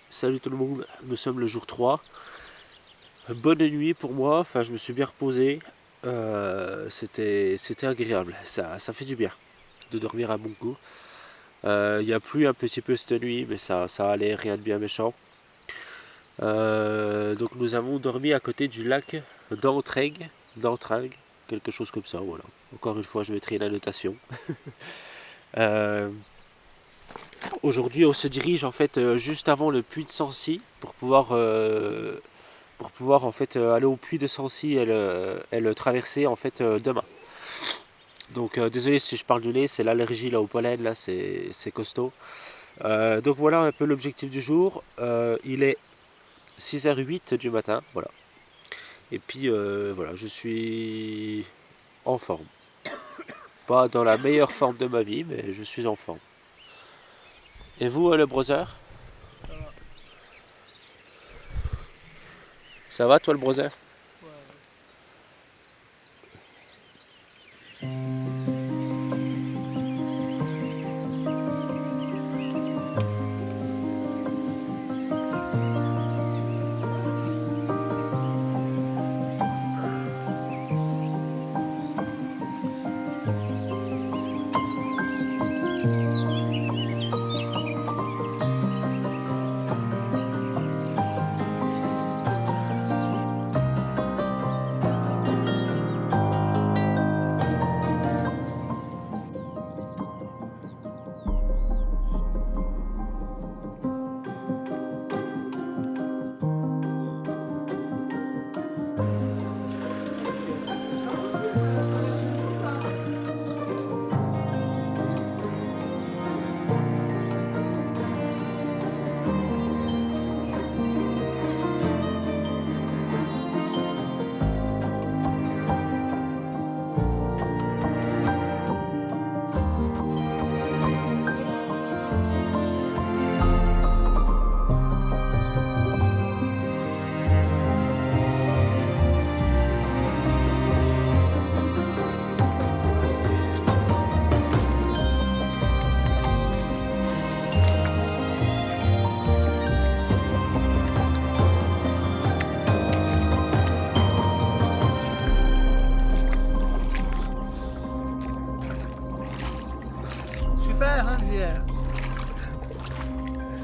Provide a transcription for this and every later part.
Salut tout le monde, nous sommes le jour 3. Bonne nuit pour moi, enfin je me suis bien reposé. C'était agréable, ça fait du bien de dormir à bon coup. Il y a plu un petit peu cette nuit, mais ça allait, rien de bien méchant. Donc nous avons dormi à côté du lac d'Entraigues, quelque chose comme ça, voilà. Encore une fois, je mettrai la notation. Euh, Aujourd'hui, on se dirige en fait juste avant le puits de Sancy pour pouvoir en fait aller au puits de Sancy et le traverser en fait demain. Donc désolé si je parle du nez, c'est l'allergie là au pollen, là c'est costaud. Donc voilà un peu l'objectif du jour. Il est 6h08 du matin, voilà. Et puis voilà, je suis en forme. Pas dans la meilleure forme de ma vie, mais je suis en forme. Et vous, le brother? Ça va. Ça va toi le brother? Ouais. Super, hein, hier.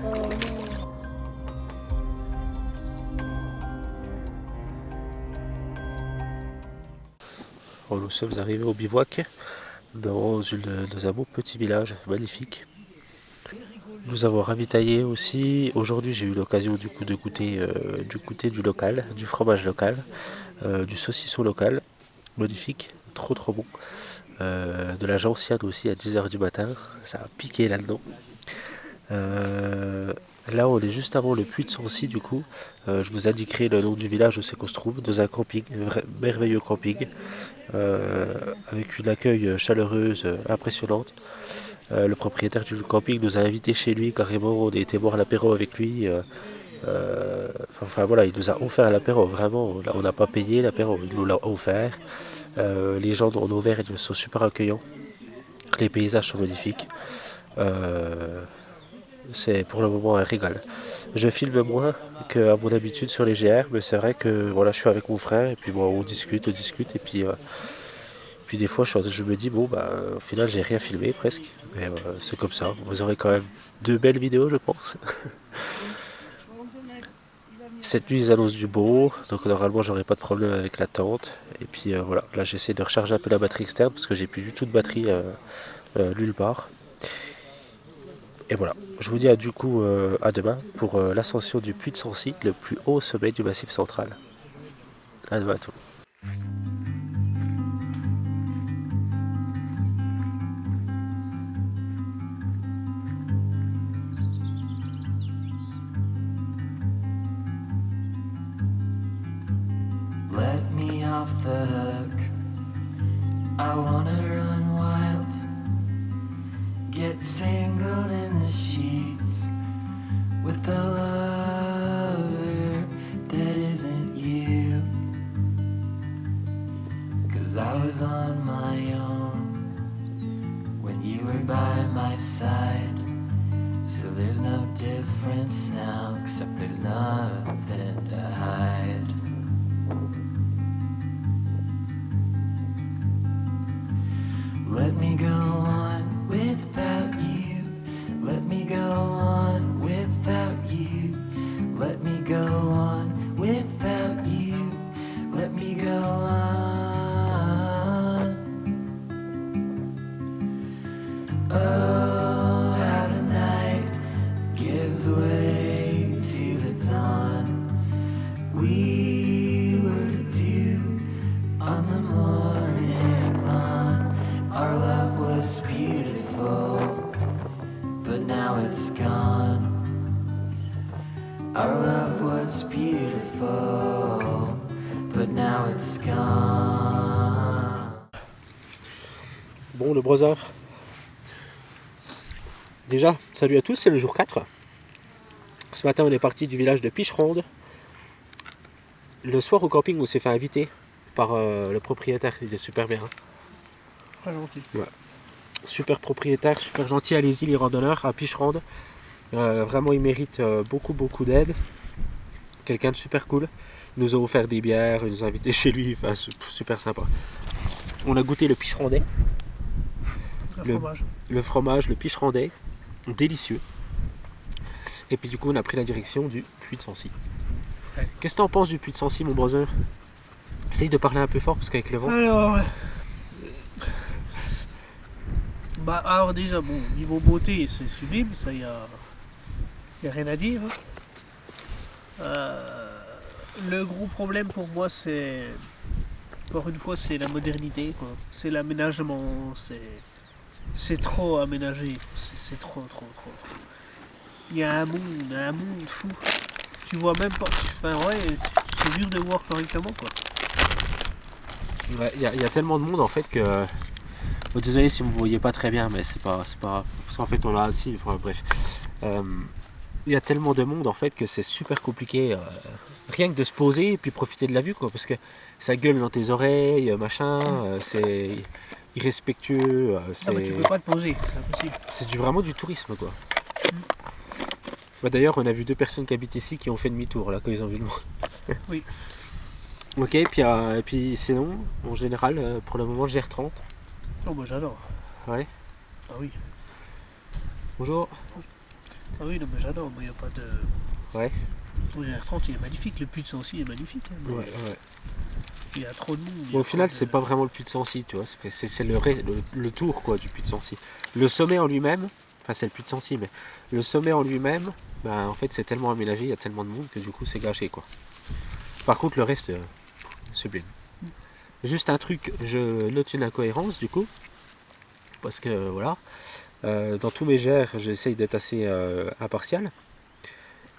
Oh non. Bon, nous sommes arrivés au bivouac dans un beau petit village magnifique. Nous avons ravitaillé aussi. Aujourd'hui, j'ai eu l'occasion du coup de goûter du local, du fromage local, du saucisson local, magnifique, trop bon. De la gentiane aussi à 10h du matin, ça a piqué là-dedans. Euh, Là, on est juste avant le puits de Sancy, du coup. Je vous indiquerai le nom du village où c'est qu'on se trouve, dans un camping, un merveilleux camping, avec une accueil chaleureuse impressionnante. Le propriétaire du camping nous a invités chez lui, carrément, on a été boire l'apéro avec lui. Enfin voilà, il nous a offert l'apéro, vraiment, on n'a pas payé l'apéro, il nous l'a offert. Les gens en Auvergne ils sont super accueillants, les paysages sont magnifiques. Euh, c'est pour le moment un régal. Je filme moins qu'à mon habitude sur les GR, mais c'est vrai que voilà, je suis avec mon frère et puis bon, on discute et puis des fois je me dis bon bah au final j'ai rien filmé presque, mais c'est comme ça. Vous aurez quand même deux belles vidéos je pense. Cette nuit ils annoncent du beau, donc normalement j'aurai pas de problème avec la tente. Et puis voilà, là j'essaie de recharger un peu la batterie externe parce que j'ai plus du tout de batterie nulle part. Et voilà, je vous dis du coup à demain pour l'ascension du Puy de Sancy, le plus haut sommet du Massif central. À demain à tous. Let me off the hook. I wanna run wild. Get tangled in the sheets with a lover that isn't you. 'Cause I was on my own when you were by my side. So there's no difference face now, except there's nothing to hide. Let me go on without you. Let me go on without you. Let me go on without you. Let me go on. Oh, how the night gives way to the dawn. We were the dew on the morning lawn. Our love was beautiful, but now it's gone. Our love was beautiful, but now it's gone. Bon, le brother. Déjà, salut à tous, c'est le jour 4. Ce matin, on est parti du village de Picheronde. Le soir au camping, on s'est fait inviter par le propriétaire. Il est super bien. Très gentil. Super propriétaire, super gentil. Allez-y, les randonneurs à Picheronde. Vraiment, il mérite beaucoup d'aide. Quelqu'un de super cool. Il nous a offert des bières, il nous a invités chez lui. Enfin, super sympa. On a goûté le Picherondais. Le fromage, le Picherondais. Délicieux. Et puis du coup, on a pris la direction du Puy de Sancy. Ouais. Qu'est-ce que tu en penses du Puy de Sancy, mon brother? Essaye de parler un peu fort parce qu'avec le vent. Alors déjà, bon, niveau beauté, c'est sublime, ça y a rien à dire. Le gros problème pour moi, c'est encore une fois, c'est la modernité, quoi. C'est l'aménagement, c'est trop aménagé, c'est trop. Il y a un monde fou. Tu vois même pas, enfin ouais, c'est dur de voir correctement, quoi. Ouais, il y a tellement de monde en fait que. Bon, désolé si vous ne me voyez pas très bien, mais c'est pas grave. Parce qu'en fait, on a assis, enfin, bref. Il y a tellement de monde en fait que c'est super compliqué. Rien que de se poser et puis profiter de la vue, quoi. Parce que ça gueule dans tes oreilles, machin, c'est irrespectueux. Mais tu peux pas te poser, c'est impossible. C'est vraiment du tourisme, quoi. Bah, d'ailleurs, on a vu 2 personnes qui habitent ici qui ont fait demi-tour là quand ils ont vu le monde. Oui. Ok, et puis sinon, en général, pour le moment, GR30. Oh bah j'adore. Ouais. Ah oui. Bonjour. Ah oui, non mais j'adore, il n'y a pas de... Ouais. Le GR30 il est magnifique, le Puy de Sancy est magnifique. Hein, mais Ouais. il y a trop de monde. Bon, au final, c'est pas vraiment le Puy de Sancy, tu vois. C'est le tour, quoi, du Puy de Sancy. Le sommet en lui-même, enfin c'est le Puy de Sancy, mais le sommet en lui-même, en fait, c'est tellement aménagé, il y a tellement de monde que du coup, c'est gâché, quoi. Par contre, le reste, sublime. Juste un truc, je note une incohérence, du coup, parce que voilà, dans tous mes GR, j'essaye d'être assez impartial.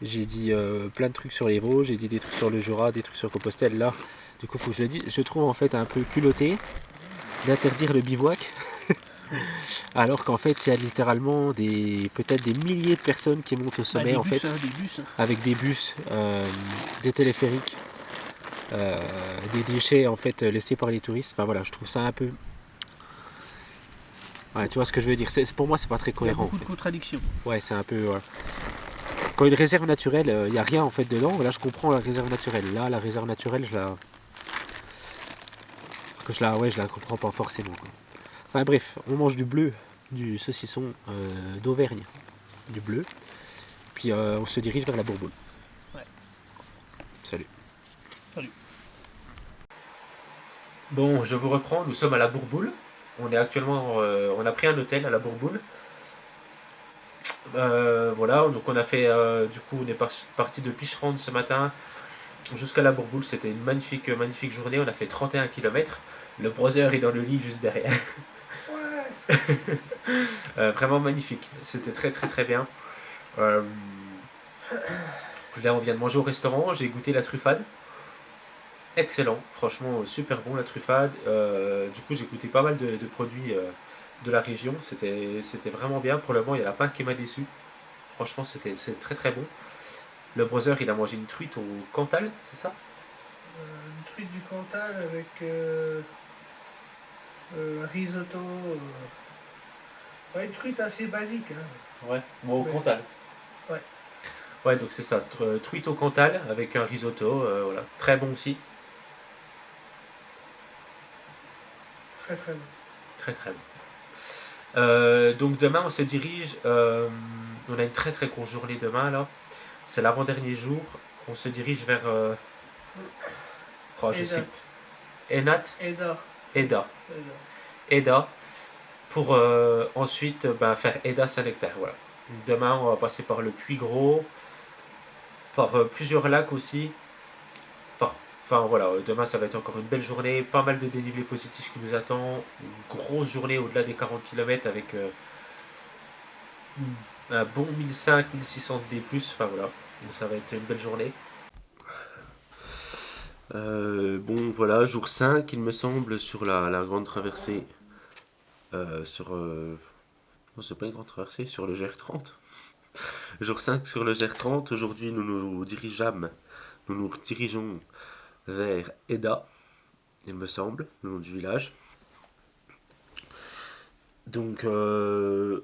J'ai dit plein de trucs sur les Vosges, j'ai dit des trucs sur le Jura, des trucs sur Compostelle. Là, du coup, faut que je le dise. Je trouve en fait un peu culotté d'interdire le bivouac, alors qu'en fait, il y a littéralement peut-être des milliers de personnes qui montent au sommet, en fait, des bus. avec des bus, des téléphériques, des déchets en fait laissés par les touristes. Enfin voilà, je trouve ça un peu. Ouais, tu vois ce que je veux dire. Pour moi, c'est pas très Il y a cohérent. beaucoup de contradictions. Ouais, c'est un peu. Voilà. Quand une réserve naturelle, il n'y a rien en fait dedans. Là, je comprends la réserve naturelle. Là, la réserve naturelle, je la comprends pas forcément, quoi. Enfin bref, on mange du bleu, du saucisson d'Auvergne, du bleu. Puis on se dirige vers la Bourboule. Ouais. Salut. Salut. Bon, je vous reprends. Nous sommes à la Bourboule. On est actuellement, on a pris un hôtel à la Bourboule. Voilà, donc on a fait, du coup, on est parti de Picheronde ce matin jusqu'à la Bourboule. C'était une magnifique journée. On a fait 31 km. Le brother est dans le lit juste derrière. Ouais. Vraiment magnifique. C'était très bien. Là, on vient de manger au restaurant. J'ai goûté la truffade. Excellent, franchement super bon la truffade. Du coup, j'ai goûté pas mal de produits de la région. C'était vraiment bien. Pour le moment, il y a la pinte qui m'a déçu. Franchement, c'est très bon. Le brother, il a mangé une truite au Cantal, c'est ça? Une truite du Cantal avec un risotto. Une truite assez basique. Hein. Ouais, moi au Ouais. Cantal. Ouais. Ouais, donc c'est ça, truite au Cantal avec un risotto, voilà, très bon aussi, Très très bon. très très bon. Donc demain on se dirige, on a une très très grosse journée demain là, c'est l'avant-dernier jour, on se dirige vers, je sais, Enat, Eda. Eda, pour ensuite faire Eda Saint-Nectaire, voilà. Demain on va passer par le Puy Gros, par plusieurs lacs aussi, enfin voilà, demain ça va être encore une belle journée, pas mal de dénivelé positif qui nous attend, une grosse journée au-delà des 40 km avec un bon 1500-1600 D+, enfin voilà, donc ça va être une belle journée. Bon voilà, jour 5 il me semble sur la grande traversée, non c'est pas une grande traversée, sur le GR30. Jour 5 sur le GR30, aujourd'hui nous nous dirigeons vers Eda, il me semble, le nom du village. Donc, comme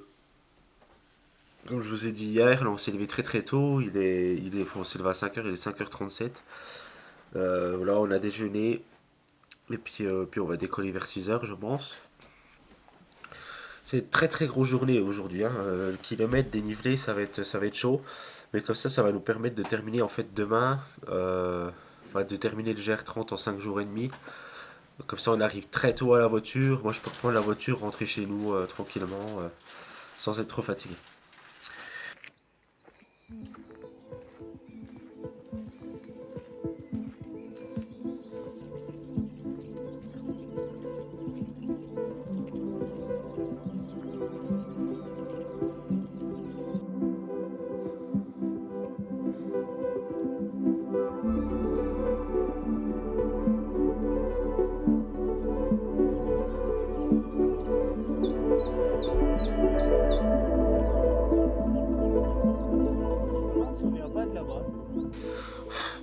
je vous ai dit hier, là on s'est levé très très tôt, on s'est levé à 5h, il est 5h37. Voilà, on a déjeuné, et puis on va décoller vers 6h, je pense. C'est une très très grosse journée aujourd'hui, hein. Le kilomètre dénivelé, ça va être chaud. Mais comme ça va nous permettre de terminer en fait demain, de terminer le GR30 en 5 jours et demi. Comme ça on arrive très tôt à la voiture. Moi je peux prendre la voiture, rentrer chez nous tranquillement, sans être trop fatigué.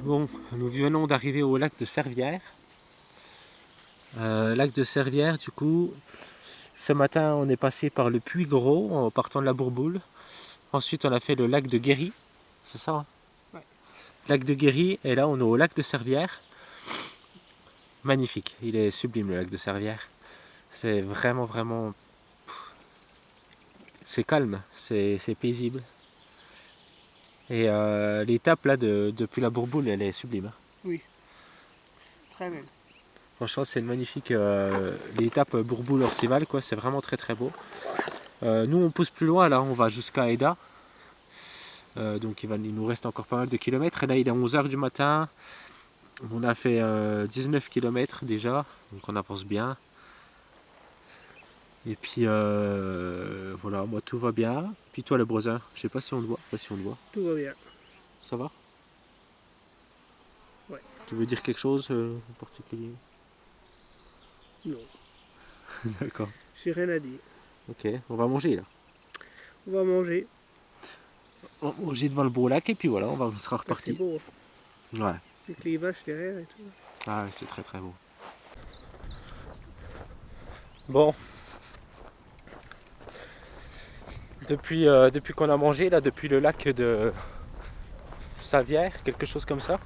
Bon, nous venons d'arriver au lac de Servières. Lac de Servières, du coup, ce matin on est passé par le Puy Gros en partant de la Bourboule. Ensuite on a fait le lac de Guéry, c'est ça hein? Ouais. Lac de Guéry, et là on est au lac de Servières. Magnifique, il est sublime le lac de Servières. C'est vraiment... C'est calme, c'est paisible. Et l'étape là depuis la Bourboule, elle est sublime. Hein. Oui. Très belle. Franchement, c'est une magnifique l'étape Bourboule-Orcival, quoi. C'est vraiment très très beau. Nous, on pousse plus loin, là, on va jusqu'à Eda. Donc il nous reste encore pas mal de kilomètres. Et là, il est 11h du matin. On a fait 19 km déjà, donc on avance bien. Et puis voilà, moi tout va bien. Puis toi, le brother, je sais pas si on te voit. Tout va bien. Ça va? Ouais. Tu veux dire quelque chose en particulier? Non. D'accord. J'ai rien à dire. Ok, on va manger là. On va manger. On va manger devant le beau lac et puis voilà, on sera reparti. C'est beau. Ouais. Avec les vaches derrière et tout. Ah ouais, c'est très très beau. Bon. Depuis qu'on a mangé, là, depuis le lac de Savière, quelque chose comme ça,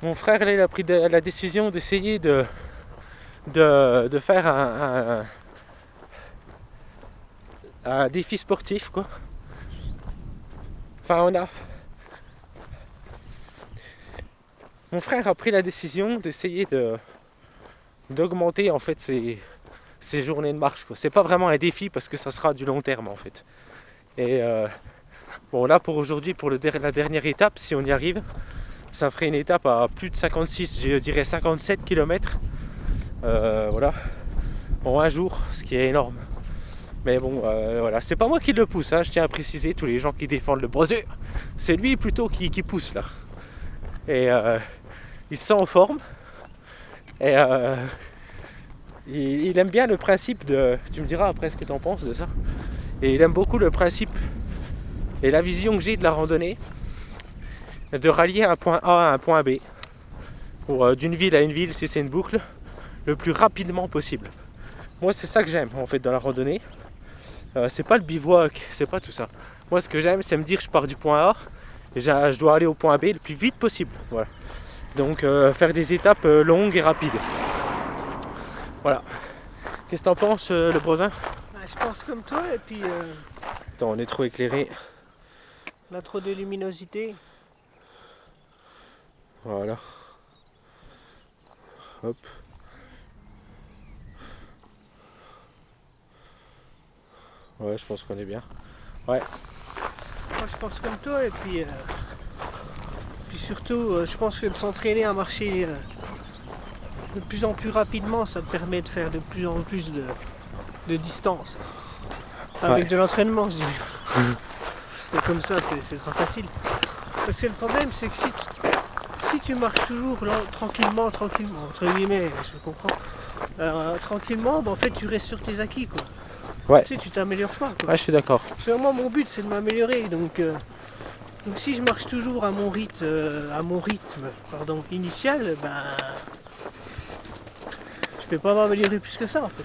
mon frère là, il a pris la décision d'essayer de faire un défi sportif, quoi. Enfin, mon frère a pris la décision d'essayer d'augmenter en fait ses journées de marche, quoi. C'est pas vraiment un défi parce que ça sera du long terme en fait. Et bon, là pour aujourd'hui, pour la dernière étape, si on y arrive, ça ferait une étape à plus de 56, je dirais 57 km. Voilà, en un jour, ce qui est énorme. Mais bon, voilà, c'est pas moi qui le pousse, hein, je tiens à préciser, tous les gens qui défendent le brother, c'est lui plutôt qui pousse là. Et il se sent en forme. Et il aime bien le principe de... Tu me diras après ce que tu en penses de ça. Et il aime beaucoup le principe et la vision que j'ai de la randonnée, de rallier un point A à un point B, ou d'une ville à une ville, si c'est une boucle, le plus rapidement possible. Moi c'est ça que j'aime en fait dans la randonnée. C'est pas le bivouac, c'est pas tout ça. Moi, ce que j'aime, c'est me dire je pars du point A et je dois aller au point B le plus vite possible. Voilà. Donc, faire des étapes longues et rapides. Voilà. Qu'est-ce que t'en penses, le Brosin? Bah, je pense comme toi, et puis Attends, on est trop éclairé. on a trop de luminosité. Voilà. Hop. Ouais, je pense qu'on est bien. Ouais. Moi, je pense comme toi, et puis surtout, je pense que de s'entraîner à marcher de plus en plus rapidement, ça te permet de faire de plus en plus de distance. Avec Ouais. de l'entraînement, je dirais. Parce que comme ça, c'est trop facile. Parce que le problème, c'est que si tu marches toujours là, tranquillement, entre guillemets, je comprends, tranquillement, bah, en fait, tu restes sur tes acquis, quoi. Ouais. Tu sais, tu t'améliores pas, quoi. Ouais, je suis d'accord. Parce que moi, mon but, c'est de m'améliorer, donc si je marche toujours à mon rythme, initial, ben, je vais pas m'améliorer plus que ça, en fait.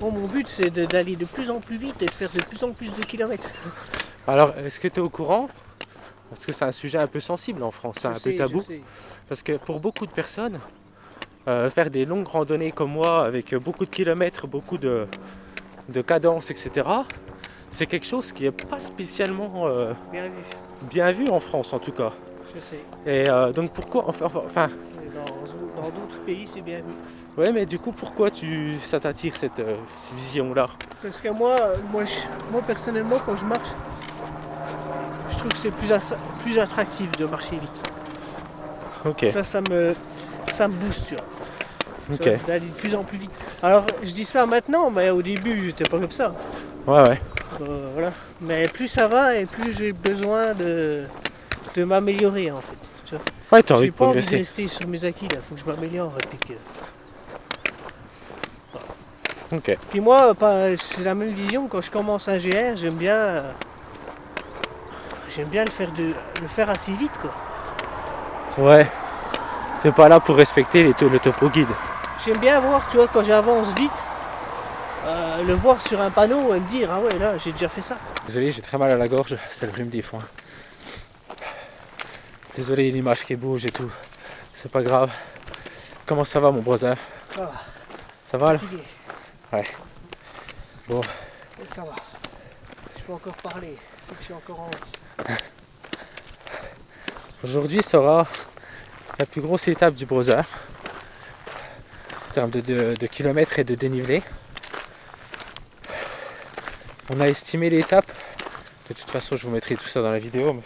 Moi, mon but, c'est d'aller de plus en plus vite et de faire de plus en plus de kilomètres. Alors, est-ce que tu es au courant? Parce que c'est un sujet un peu sensible en France, c'est un peu tabou. Je sais. Parce que pour beaucoup de personnes, faire des longues randonnées comme moi, avec beaucoup de kilomètres, beaucoup de cadence, etc., c'est quelque chose qui n'est pas spécialement Bien vu, bien vu en France en tout cas. je sais. Et donc pourquoi, enfin, Et dans d'autres pays, c'est bien vu. ouais, mais du coup pourquoi ça t'attire cette vision-là? Parce que moi, personnellement, quand je marche, je trouve que c'est plus attractif de marcher vite. Ok, Ça me booste, tu vois. ok, D'aller de plus en plus vite. Alors, je dis ça maintenant, mais au début, j'étais pas comme ça. ouais. Voilà. Mais plus ça va et plus j'ai besoin de m'améliorer, en fait. Tu vois. Ouais, t'as envie J'ai de pas envie de progresser. rester sur mes acquis, là. Faut que je m'améliore. Et Ok, puis moi, c'est la même vision. Quand je commence un GR, j'aime bien le faire assez vite, quoi. ouais. T'es pas là pour respecter le topo guide. J'aime bien voir, tu vois, quand j'avance vite, le voir sur un panneau et me dire, ah ouais, là, j'ai déjà fait ça. Désolé, j'ai très mal à la gorge, c'est le rhume des foins. Désolé, l'image qui bouge et tout. C'est pas grave. Comment ça va, mon Brosin? Ça va, Ça va là? fatigué. Ouais. Bon, Et ça va. Je peux encore parler, c'est que je suis encore en vie. aujourd'hui sera la plus grosse étape du Brosin en termes de kilomètres et de dénivelé. On a estimé l'étape, de toute façon je vous mettrai tout ça dans la vidéo, mais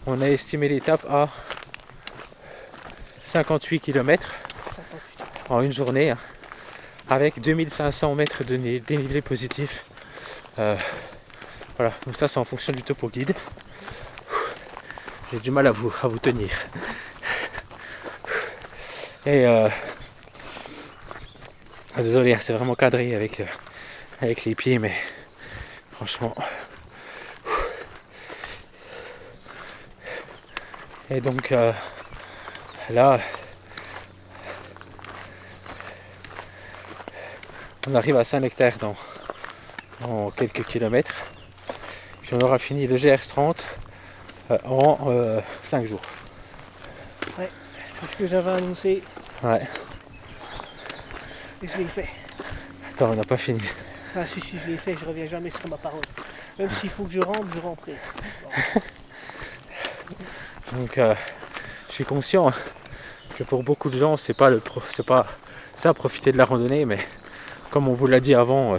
on a estimé l'étape à 58 km 58. en une journée, hein, avec 2500 mètres de dénivelé positif. Voilà, donc ça c'est en fonction du topo guide. J'ai du mal à vous tenir. Et désolé, c'est vraiment cadré avec les pieds, mais franchement. Et donc là, on arrive à Saint-Nectaire dans quelques kilomètres. Puis on aura fini le GR30 en 5 jours. Ouais, c'est ce que j'avais annoncé Ouais. et je l'ai fait. Attends, on n'a pas fini. Ah si, je l'ai fait, je reviens jamais sur ma parole. Même s'il faut que je rentrerai. Donc je suis conscient que pour beaucoup de gens c'est pas ça profiter de la randonnée, mais comme on vous l'a dit avant,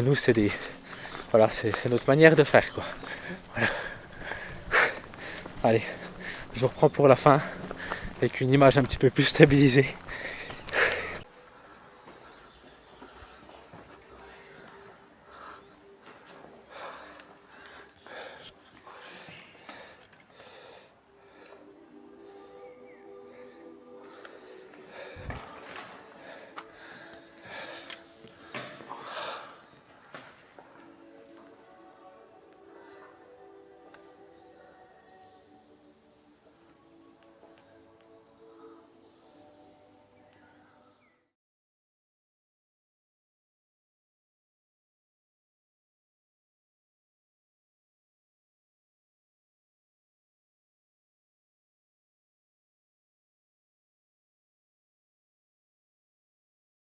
nous c'est notre manière de faire, quoi. Voilà. Allez, je vous reprends pour la fin avec une image un petit peu plus stabilisée.